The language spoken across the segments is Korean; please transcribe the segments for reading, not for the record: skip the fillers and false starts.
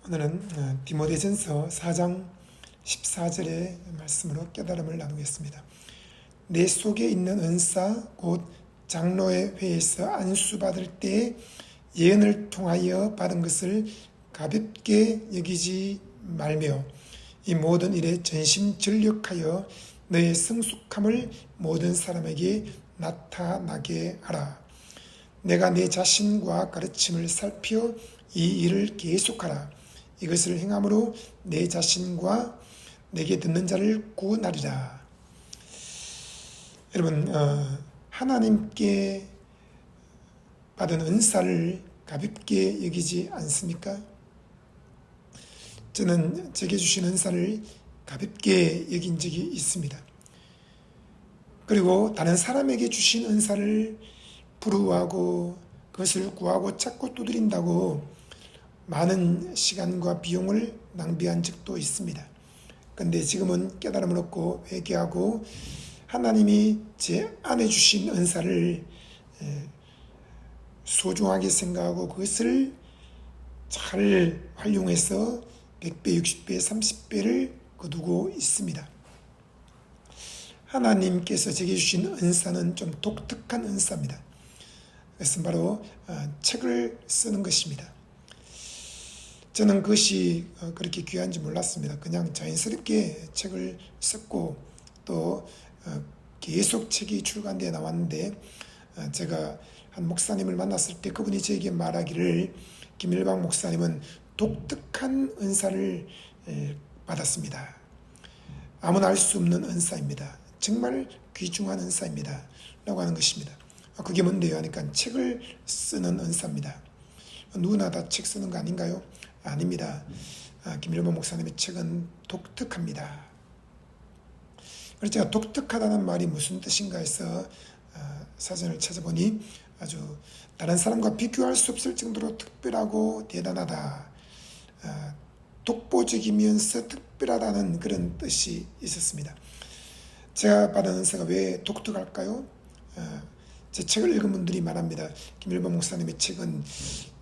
오늘은 디모데전서 4장 14절의 말씀으로 깨달음을 나누겠습니다. 내 속에 있는 은사 곧 장로의 회에서 안수받을 때 예언을 통하여 받은 것을 가볍게 여기지 말며 이 모든 일에 전심전력하여 너의 성숙함을 모든 사람에게 나타나게 하라. 내가 내 자신과 가르침을 살펴 이 일을 계속하라. 이것을 행함으로 내 자신과 내게 듣는 자를 구원하리라. 여러분, 하나님께 받은 은사를 가볍게 여기지 않습니까? 저는 제게 주신 은사를 가볍게 여긴 적이 있습니다. 그리고 다른 사람에게 주신 은사를 부러워하고 그것을 구하고 찾고 두드린다고 많은 시간과 비용을 낭비한 적도 있습니다. 그런데 지금은 깨달음을 얻고 회개하고 하나님이 제 안에 주신 은사를 소중하게 생각하고 그것을 잘 활용해서 100배, 60배, 30배를 거두고 있습니다. 하나님께서 제게 주신 은사는 좀 독특한 은사입니다. 그것은 바로 책을 쓰는 것입니다. 저는 그것이 그렇게 귀한지 몰랐습니다. 그냥 자연스럽게 책을 썼고 또 계속 책이 출간되어 나왔는데 제가 한 목사님을 만났을 때 그분이 저에게 말하기를 김일방 목사님은 독특한 은사를 받았습니다. 아무나 알 수 없는 은사입니다. 정말 귀중한 은사입니다. 라고 하는 것입니다. 그게 뭔데요? 하니까 책을 쓰는 은사입니다. 누구나 다 책 쓰는 거 아닌가요? 아닙니다. 김일범 목사님의 책은 독특합니다. 그래서 제가 독특하다는 말이 무슨 뜻인가 해서 사전을 찾아보니 아주 다른 사람과 비교할 수 없을 정도로 특별하고 대단하다. 독보적이면서 특별하다는 그런 뜻이 있었습니다. 제가 받은 은사가 왜 독특할까요? 제 책을 읽은 분들이 말합니다. 김일범 목사님의 책은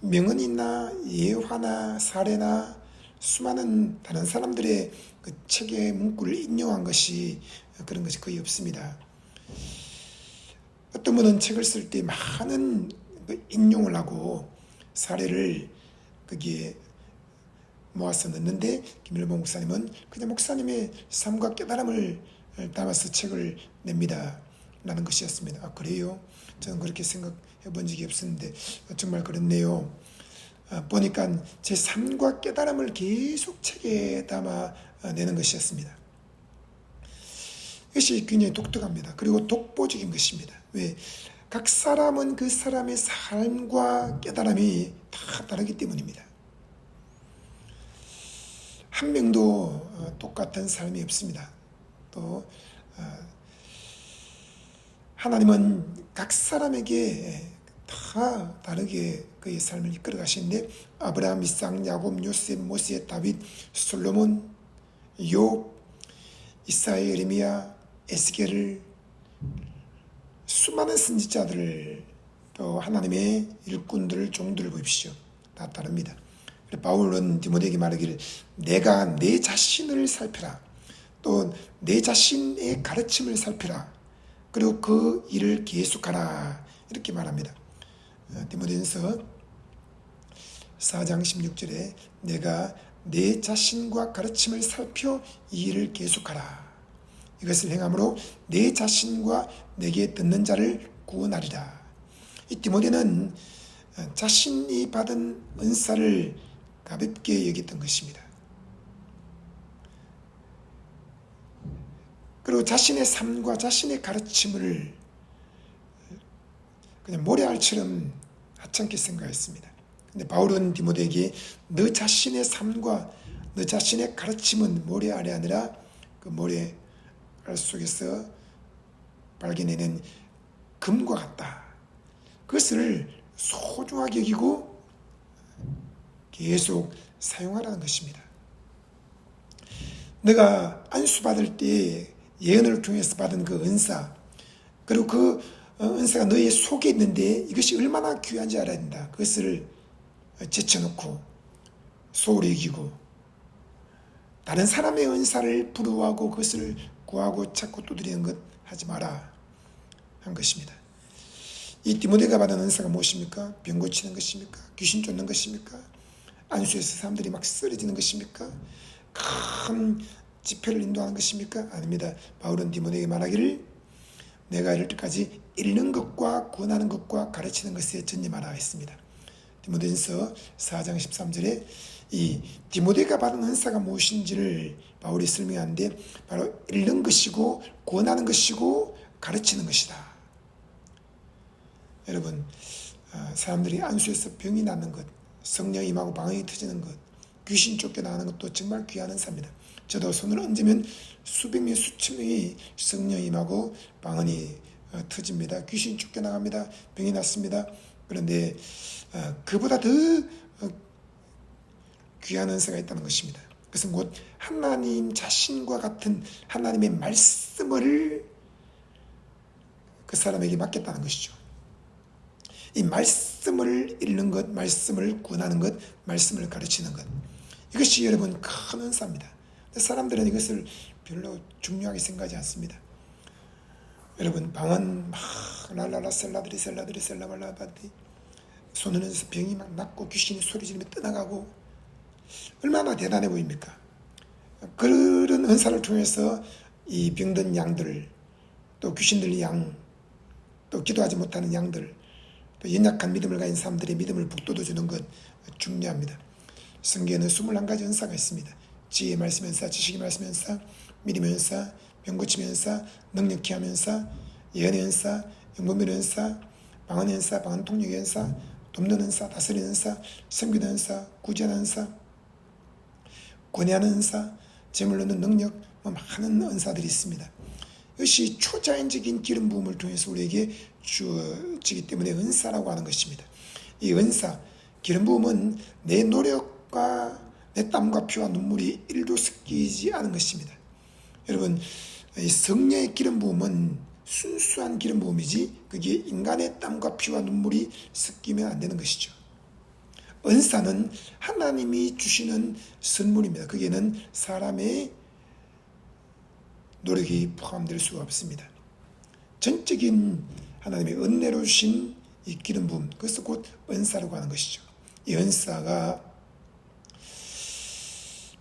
명언이나 예화나 사례나 수많은 다른 사람들의 그 책의 문구를 인용한 것이 그런 것이 거의 없습니다. 어떤 분은 책을 쓸 때 많은 인용을 하고 사례를 거기에 모아서 넣는데 김일범 목사님은 그냥 목사님의 삶과 깨달음을 담아서 책을 냅니다. 라는 것이었습니다. 그래요? 저는 그렇게 생각해 본 적이 없었는데 정말 그렇네요. 보니까 제 삶과 깨달음을 계속 책에 담아 내는 것이었습니다. 이것이 굉장히 독특합니다. 그리고 독보적인 것입니다. 왜? 각 사람은 그 사람의 삶과 깨달음이 다 다르기 때문입니다. 한 명도 똑같은 삶이 없습니다. 또 하나님은 각 사람에게 다 다르게 그의 삶을 이끌어 가시는데 아브라함, 이삭, 야곱, 요셉, 모세, 다윗, 솔로몬, 욥, 이사야, 예레미야, 에스겔을 수많은 선지자들을 또 하나님의 일꾼들을 종들을 보십시오. 다 다릅니다. 바울은 디모데에게 말하기를 내가 내 자신을 살펴라. 또 내 자신의 가르침을 살펴라. 그리고 그 일을 계속하라. 이렇게 말합니다. 디모데전서 4장 16절에 내가 내 자신과 가르침을 살펴 이 일을 계속하라. 이것을 행함으로 내 자신과 내게 듣는 자를 구원하리라. 이 디모데는 자신이 받은 은사를 가볍게 여겼던 것입니다. 그리고 자신의 삶과 자신의 가르침을 그냥 모래알처럼 하찮게 생각했습니다. 근데 바울은 디모데에게 너 자신의 삶과 너 자신의 가르침은 모래알이 아니라 그 모래알 속에서 발견해낸 금과 같다. 그것을 소중하게 여기고 계속 사용하라는 것입니다. 내가 안수받을 때 예언을 통해서 받은 그 은사, 그리고 그 은사가 너의 속에 있는데 이것이 얼마나 귀한지 알아야 된다. 그것을 제쳐놓고 소홀히 여기고 다른 사람의 은사를 부러워하고 그것을 구하고 찾고 두드리는 것 하지 마라 한 것입니다. 이 디모데가 받은 은사가 무엇입니까? 병 고치는 것입니까? 귀신 쫓는 것입니까? 안수에서 사람들이 막 쓰러지는 것입니까? 큰 집회를 인도하는 것입니까? 아닙니다. 바울은 디모데에게 말하기를 내가 이를 때까지 읽는 것과 구원하는 것과 가르치는 것에 전념하라 했습니다. 디모데전서 4장 13절에 이 디모데가 받은 은사가 무엇인지를 바울이 설명하는데 바로 읽는 것이고 구원하는 것이고 가르치는 것이다. 여러분, 사람들이 안수에서 병이 낫는 것, 성령 임하고 방언이 터지는 것, 귀신 쫓겨나가는 것도 정말 귀한 은사입니다. 저도 손을 얹으면 수백 명, 수천 명이 성령 임하고 방언이 터집니다. 귀신 쫓겨나갑니다. 병이 낫습니다. 그런데 그보다 더 귀한 은사가 있다는 것입니다. 그것은 곧 하나님 자신과 같은 하나님의 말씀을 그 사람에게 맡겼다는 것이죠. 이 말씀을 읽는 것, 말씀을 구원하는 것, 말씀을 가르치는 것, 이것이 여러분 큰 은사입니다. 사람들은 이것을 별로 중요하게 생각하지 않습니다. 여러분 방언 막 랄랄라 셀라드리 셀라발라바디 손을 얹어서 병이 막 낫고 귀신이 소리 지르며 떠나가고 얼마나 대단해 보입니까? 그런 은사를 통해서 이 병든 양들, 또 귀신 들린 양, 또 기도하지 못하는 양들, 또 연약한 믿음을 가진 사람들의 믿음을 북돋워주는 것 중요합니다. 성경에는 21가지 은사가 있습니다. 지혜의 말씀 은사, 지식의 말씀 은사, 믿음의 은사, 병고침의 은사, 능력히 하는 은사, 예언의 은사, 영분별의 은사, 방언의 은사, 방언 통역의 은사, 돕는 은사, 다스리는 은사, 섬기는 은사, 구제하는 은사, 권위하는 은사, 재물 넣는 능력, 많은 은사들이 있습니다. 이것이 초자연적인 기름 부음을 통해서 우리에게 주어지기 때문에 은사라고 하는 것입니다. 이 은사, 기름 부음은 내 노력과 내 땀과 피와 눈물이 1도 섞이지 않은 것입니다. 여러분, 성령의 기름 부음은 순수한 기름 부음이지 그게 인간의 땀과 피와 눈물이 섞이면 안 되는 것이죠. 은사는 하나님이 주시는 선물입니다. 거기에는 사람의 노력이 포함될 수가 없습니다. 전적인 하나님의 은혜로 주신 이 기름 부음, 그것을 곧 은사라고 하는 것이죠. 이 은사가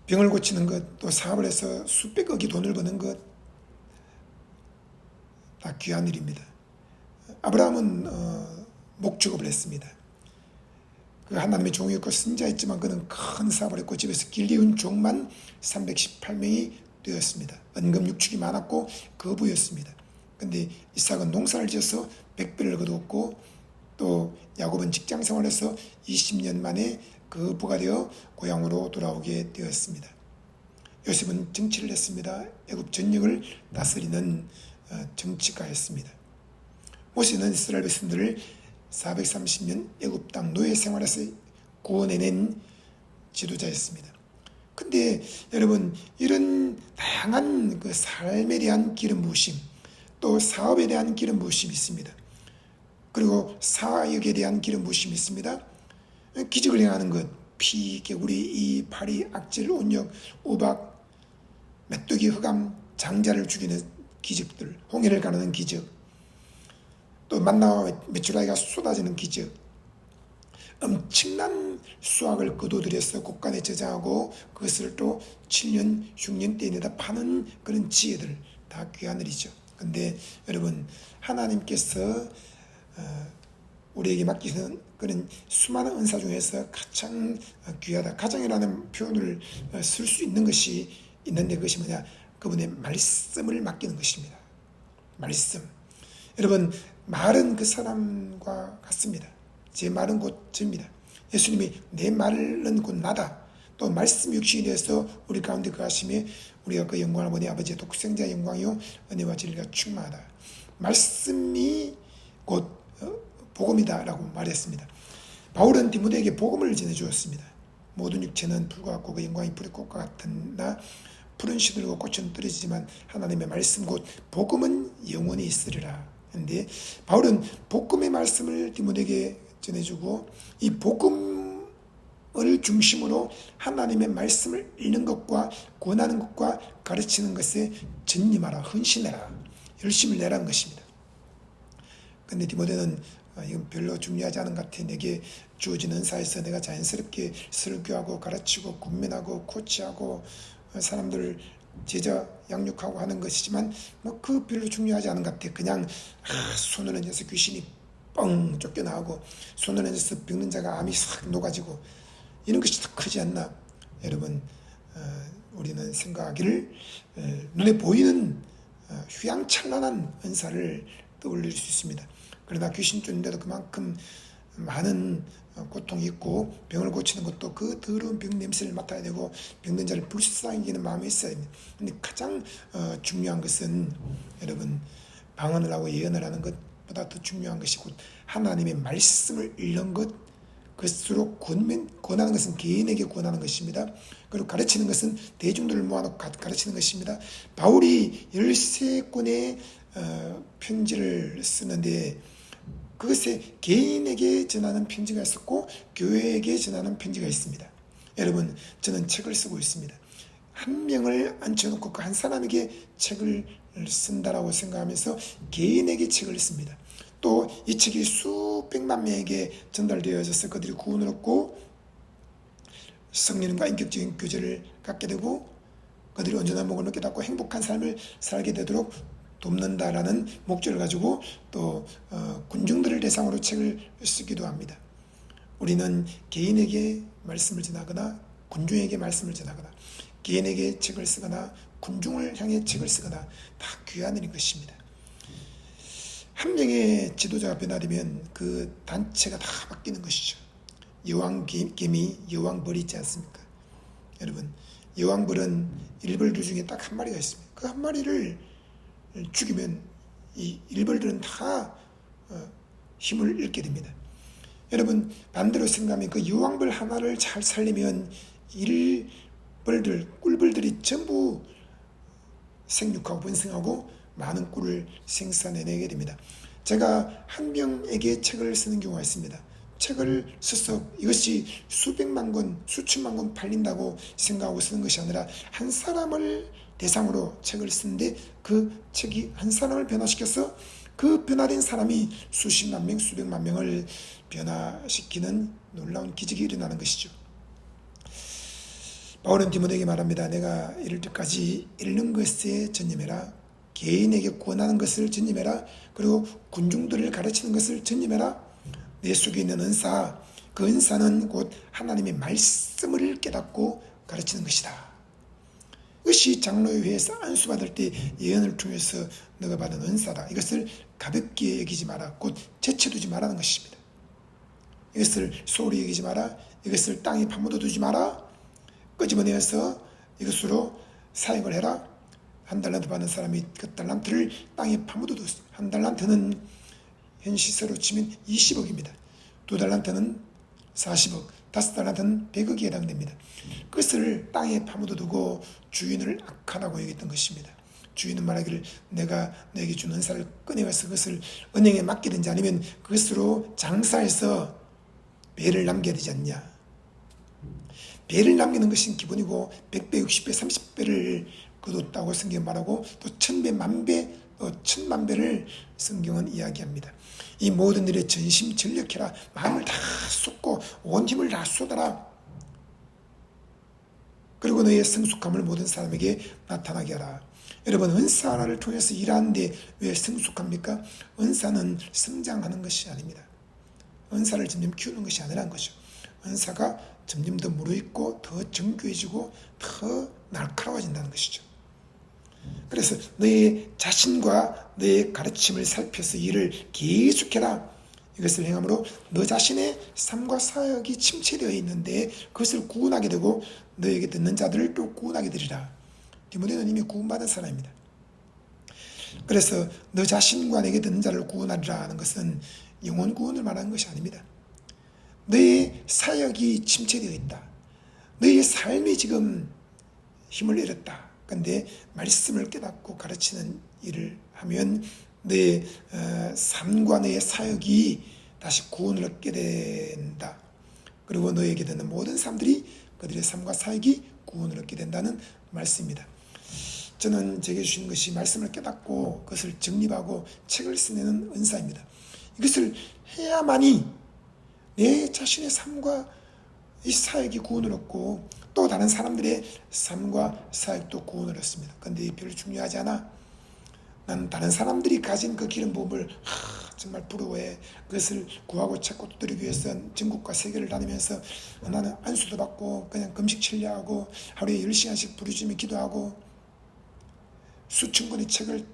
병을 고치는 것, 또 사업을 해서 수백억의 돈을 버는 것, 다 귀한 일입니다. 아브라함은 목축업을 했습니다. 그 하나님의 종이었고 선자였지만 그는 큰 사업을 했고 집에서 길리운 종만 318명이 되었습니다. 은금 육축이 많았고 거부였습니다. 근데 이삭은 농사를 지어서 100배를 거두었고 또 야곱은 직장 생활에서 20년 만에 거부가 되어 고향으로 돌아오게 되었습니다. 요셉은 정치를 했습니다. 애굽 전역을 다스리는 정치가였습니다. 모세는 이스라엘 백성들을 430년 애굽 땅 노예 생활에서 구원해낸 지도자였습니다. 근데 여러분, 이런 다양한 그 삶에 대한 기름 부으심, 또 사업에 대한 기름 부으심이 있습니다. 그리고 사역에 대한 기름 부으심이 있습니다. 기적을 행하는 것, 피, 개구리, 이, 파리, 악질, 온역, 우박, 메뚜기, 흑암, 장자를 죽이는 기적들, 홍해를 가르는 기적, 또 만나와 메추라기가 쏟아지는 기적, 엄청난 수확을 거둬들여서 곳간에 저장하고 그것을 또 7년, 6년 떼내다 파는 그런 지혜들, 다 귀한 일이죠. 근데 여러분, 하나님께서 우리에게 맡기는 그런 수많은 은사 중에서 가장 귀하다, 가장이라는 표현을 쓸 수 있는 것이 있는데 그것이 뭐냐? 그분의 말씀을 맡기는 것입니다. 말씀. 여러분, 말은 그 사람과 같습니다. 제 말은 곧 저입니다. 예수님이 내 말은 곧 나다. 또 말씀 육신이 되어서 우리 가운데 거하심에 우리가 그 영광을 보니 아버지의 독생자 영광이요 은혜와 진리가 충만하다. 말씀이 곧 복음이다 라고 말했습니다. 바울은 디모데에게 복음을 전해주었습니다. 모든 육체는 불과 같고 그 영광이 불의 꽃과 같으나 푸른 시들고 꽃은 떨어지지만 하나님의 말씀 곧 복음은 영원히 있으리라. 그런데 바울은 복음의 말씀을 디모데에게 전해주고 이 복음을 중심으로 하나님의 말씀을 읽는 것과 권하는 것과 가르치는 것에 전념하라, 헌신해라, 열심을 내라는 것입니다. 근데 디모데는 이건 별로 중요하지 않은 것 같아. 내게 주어진 은사에서 내가 자연스럽게 설교하고 가르치고 군면하고 코치하고 사람들을 제자 양육하고 하는 것이지만 그 별로 중요하지 않은 것 같아. 그냥 손을 얹어서 귀신이 뻥 쫓겨나오고 손을 얹어서 병든 자가 암이 싹 녹아지고 이런 것이 더 크지 않나. 여러분, 우리는 생각하기를 눈에 보이는 휘황찬란한 은사를 떠올릴 수 있습니다. 그러나 귀신 쫓는데도 그만큼 많은 고통이 있고 병을 고치는 것도 그 더러운 병 냄새를 맡아야 되고 병든 자를 불쌍히 여기는 마음이 있어야 됩니다. 근데 가장 중요한 것은 여러분, 방언을 하고 예언을 하는 것보다 더 중요한 것이 곧 하나님의 말씀을 읽는 것, 그것으로 권하는 것은 개인에게 권하는 것입니다. 그리고 가르치는 것은 대중들을 모아놓고 가르치는 것입니다. 바울이 13권의 편지를 쓰는데 그것에 개인에게 전하는 편지가 있었고 교회에게 전하는 편지가 있습니다. 여러분, 저는 책을 쓰고 있습니다. 한 명을 앉혀놓고 그 한 사람에게 책을 쓴다라고 생각하면서 개인에게 책을 씁니다. 또 이 책이 수백만 명에게 전달되어져서 그들이 구원을 얻고 성령과 인격적인 교제를 갖게 되고 그들이 온전한 복을 깨닫고 행복한 삶을 살게 되도록 돕는다라는 목적을 가지고 또 군중들을 대상으로 책을 쓰기도 합니다. 우리는 개인에게 말씀을 전하거나 군중에게 말씀을 전하거나 개인에게 책을 쓰거나 군중을 향해 책을 쓰거나 다 귀한 일인 것입니다. 한 명의 지도자가 변화되면 그 단체가 다 바뀌는 것이죠. 여왕개미, 여왕벌이 있지 않습니까? 여러분, 여왕벌은 일벌들 중에 딱 한 마리가 있습니다. 그 한 마리를 죽이면 이 일벌들은 다 힘을 잃게 됩니다. 여러분, 반대로 생각하면 그 여왕벌 하나를 잘 살리면 일벌들, 꿀벌들이 전부 생육하고 번성하고 많은 꿀을 생산해내게 됩니다. 제가 한 명에게 책을 쓰는 경우가 있습니다. 책을 써서 이것이 수백만 권, 수천만 권 팔린다고 생각하고 쓰는 것이 아니라 한 사람을 대상으로 책을 쓰는데 그 책이 한 사람을 변화시켜서 그 변화된 사람이 수십만 명, 수백만 명을 변화시키는 놀라운 기적이 일어나는 것이죠. 바울은 디모데에게 말합니다. 내가 이를 때까지 읽는 것에 전념해라. 개인에게 권하는 것을 전념해라. 그리고 군중들을 가르치는 것을 전념해라. 내 속에 있는 은사, 그 은사는 곧 하나님의 말씀을 깨닫고 가르치는 것이다. 이것이 장로회에서 안수받을 때 예언을 통해서 너가 받은 은사다. 이것을 가볍게 여기지 마라. 곧 제쳐두지 말라는 것입니다. 이것을 소홀히 여기지 마라. 이것을 땅에 파묻어 두지 마라. 끄집어내어서 이것으로 사역을 해라. 한 달란트 받는 사람이 그 달란트를 땅에 파묻어 두었습니다. 한 달란트는 현 시세로 치면 20억입니다. 두 달란트는 40억, 다섯 달란트는 100억에 해당됩니다. 그것을 땅에 파묻어 두고 주인을 악하다고 여겼던 것입니다. 주인은 말하기를 내가 너에게 준 은사를 꺼내와서 그것을 은행에 맡기든지 아니면 그것으로 장사해서 배를 남겨야 되지 않냐. 배를 남기는 것은 기본이고 100배, 60배, 30배를 거뒀다고 성경은 말하고 또 1000배, 만배, 또 1000만배를 성경은 이야기합니다. 이 모든 일에 전심전력해라. 마음을 다 쏟고 온 힘을 다 쏟아라. 그리고 너의 성숙함을 모든 사람에게 나타나게 하라. 여러분, 은사를 통해서 일하는데 왜 성숙합니까? 은사는 성장하는 것이 아닙니다. 은사를 점점 키우는 것이 아니라는 거죠. 은사가 점점 더 무르익고 더 정교해지고 더 날카로워진다는 것이죠. 그래서 너의 자신과 너의 가르침을 살펴서 일을 계속해라. 이것을 행함으로 너 자신의 삶과 사역이 침체되어 있는데 그것을 구원하게 되고 너에게 듣는 자들을 또 구원하게 되리라. 디모데는 이미 구원받은 사람입니다. 그래서 너 자신과 내게 듣는 자를 구원하리라 하는 것은 영혼 구원을 말하는 것이 아닙니다. 너의 사역이 침체되어 있다. 너의 삶이 지금 힘을 잃었다. 그런데 말씀을 깨닫고 가르치는 일을 하면 너의 삶과 너의 사역이 다시 구원을 얻게 된다. 그리고 너에게 듣는 모든 사람들이 그들의 삶과 사역이 구원을 얻게 된다는 말씀입니다. 저는 제게 주신 것이 말씀을 깨닫고 그것을 정립하고 책을 쓰는 은사입니다. 이것을 해야만이 내 자신의 삶과 이 사역이 구원을 얻고 또 다른 사람들의 삶과 사역도 구원을 얻습니다. 그런데 별로 중요하지 않아. 나는 다른 사람들이 가진 그 기름 부음을 정말 부러워해. 그것을 구하고 찾고 두드리기 위해서 전국과 세계를 다니면서 나는 안수도 받고 그냥 금식 천리하고 하루에 10시간씩 부르짖으며 기도하고 수천 권의 책을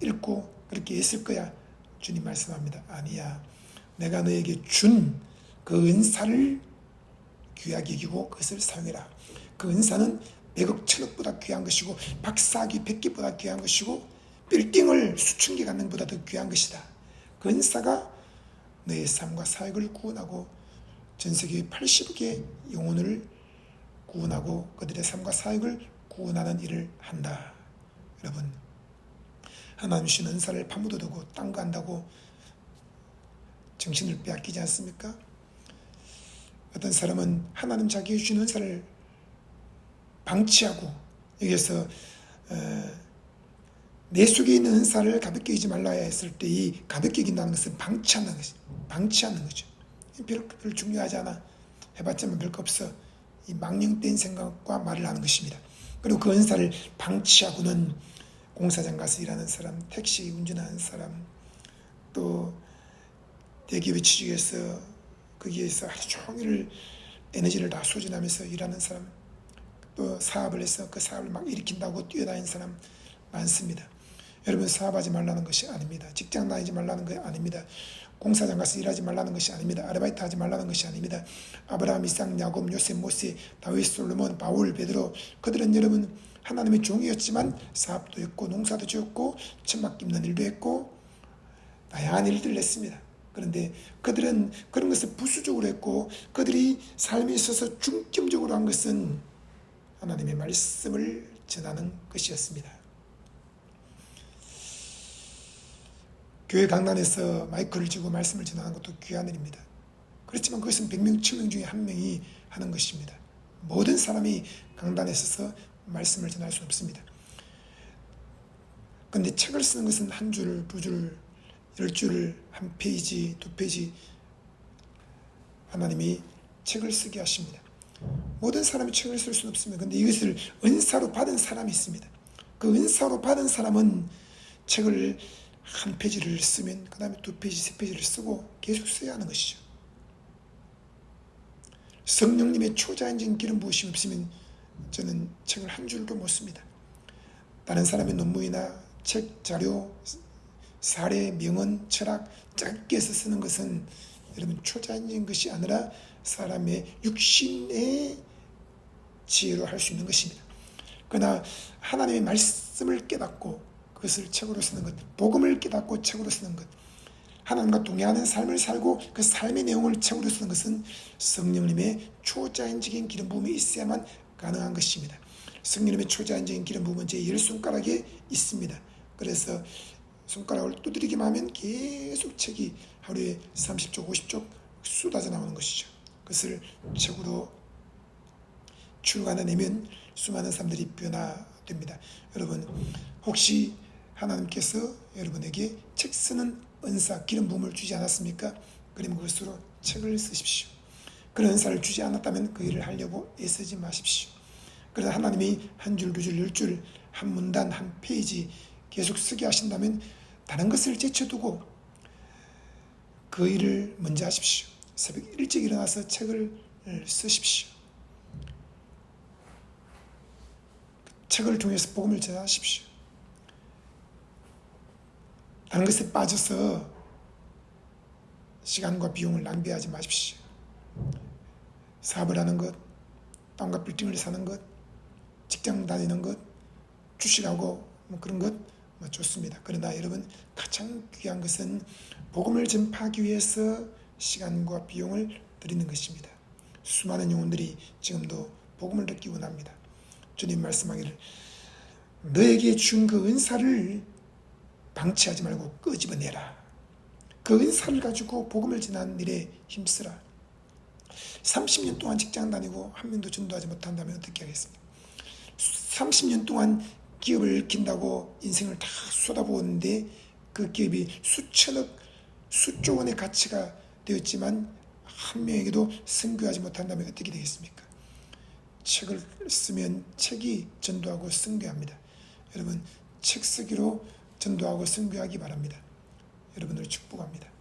읽고 그렇게 했을 거야. 주님 말씀합니다. 아니야. 내가 너에게 준 그 은사를 귀하게 여기고 그것을 사용해라. 그 은사는 100억 천억보다 귀한 것이고 박사학위 100개보다 귀한 것이고 빌딩을 수천 개 갖는 것보다 더 귀한 것이다. 그 은사가 너의 삶과 사역을 구원하고 전세계 80억의 영혼을 구원하고 그들의 삶과 사역을 구원하는 일을 한다. 여러분, 하나님 주신 은사를 파묻어두고 딴 거 한다고 정신을 빼앗기지 않습니까? 어떤 사람은 하나님 자기에게 주신 은사를 방치하고 여기에서 내 속에 있는 은사를 가볍게 여기지 말라 했을 때 이 가볍게 여긴다는 것은 방치하는 거죠. 별로 중요하지 않아. 해봤자 별거 없어. 이 망령된 생각과 말을 하는 것입니다. 그리고 그 은사를 방치하고는 공사장 가서 일하는 사람, 택시 운전하는 사람, 또 대기업의 취직해서 거기에서 하루 종일 에너지를 다 소진하면서 일하는 사람, 또 사업을 해서 그 사업을 막 일으킨다고 뛰어다니는 사람 많습니다. 여러분, 사업하지 말라는 것이 아닙니다. 직장 다니지 말라는 것이 아닙니다. 공사장 가서 일하지 말라는 것이 아닙니다. 아르바이트 하지 말라는 것이 아닙니다. 아브라함, 이삭, 야곱, 요셉, 모세, 다윗, 솔로몬, 바울, 베드로, 그들은 여러분 하나님의 종이었지만 사업도 했고 농사도 지었고 천막 깁는 일도 했고 다양한 일들을 했습니다. 그런데 그들은 그런 것을 부수적으로 했고 그들이 삶에 있어서 중점적으로 한 것은 하나님의 말씀을 전하는 것이었습니다. 교회 강단에서 마이크를 쥐고 말씀을 전하는 것도 귀한 일입니다. 그렇지만 그것은 100명, 1000명 중에 한 명이 하는 것입니다. 모든 사람이 강단에 서서 말씀을 전할 수는 없습니다. 그런데 책을 쓰는 것은 한 줄, 두 줄, 10줄, 한 페이지, 두 페이지 하나님이 책을 쓰게 하십니다. 모든 사람이 책을 쓸 수는 없습니다. 그런데 이것을 은사로 받은 사람이 있습니다. 그 은사로 받은 사람은 책을 한 페이지를 쓰면 그 다음에 두 페이지, 세 페이지를 쓰고 계속 써야 하는 것이죠. 성령님의 초자연적인 기름 부으심이 없으면 저는 책을 한 줄도 못 씁니다. 다른 사람의 논문이나 책, 자료, 사례, 명언, 철학 짧게 해서 쓰는 것은 여러분 초자연적인 것이 아니라 사람의 육신의 지혜로 할 수 있는 것입니다. 그러나 하나님의 말씀을 깨닫고 그것을 책으로 쓰는 것, 복음을 깨닫고 책으로 쓰는 것, 하나님과 동의하는 삶을 살고 그 삶의 내용을 책으로 쓰는 것은 성령님의 초자연적인 기름 부음이 있어야만 가능한 것입니다. 성령님의 초자연적인 기름 부음은 제 10손가락에 있습니다. 그래서 손가락을 두드리기만 하면 계속 책이 하루에 30쪽, 50쪽 쏟아져 나오는 것이죠. 그것을 책으로 출간해내면 수많은 사람들이 변화됩니다. 여러분, 혹시 하나님께서 여러분에게 책 쓰는 은사, 기름 부음을 주지 않았습니까? 그러면 그것으로 책을 쓰십시오. 그런 은사를 주지 않았다면 그 일을 하려고 애쓰지 마십시오. 그래서 하나님이 한 줄, 두 줄, 10줄, 한 문단, 한 페이지 계속 쓰게 하신다면 다른 것을 제쳐두고 그 일을 먼저 하십시오. 새벽 일찍 일어나서 책을 쓰십시오. 책을 통해서 복음을 전하십시오. 다른 것에 빠져서 시간과 비용을 낭비하지 마십시오. 사업을 하는 것, 땅과 빌딩을 사는 것, 직장 다니는 것, 주식하고 그런 것 좋습니다. 그러나 여러분 가장 귀한 것은 복음을 전파하기 위해서 시간과 비용을 드리는 것입니다. 수많은 영혼들이 지금도 복음을 듣기 원합니다. 주님 말씀하기를 너에게 준 그 은사를 방치하지 말고 끄집어내라. 그 은사를 가지고 복음을 전하는 일에 힘쓰라. 30년 동안 직장 다니고 한 명도 전도하지 못한다면 어떻게 하겠습니까? 30년 동안 기업을 일으킨다고 인생을 다 쏟아부었는데 그 기업이 수천억, 수조 원의 가치가 되었지만 한 명에게도 선교하지 못한다면 어떻게 되겠습니까? 책을 쓰면 책이 전도하고 선교합니다. 여러분, 책 쓰기로 전도하고 선교하기 바랍니다. 여러분을 축복합니다.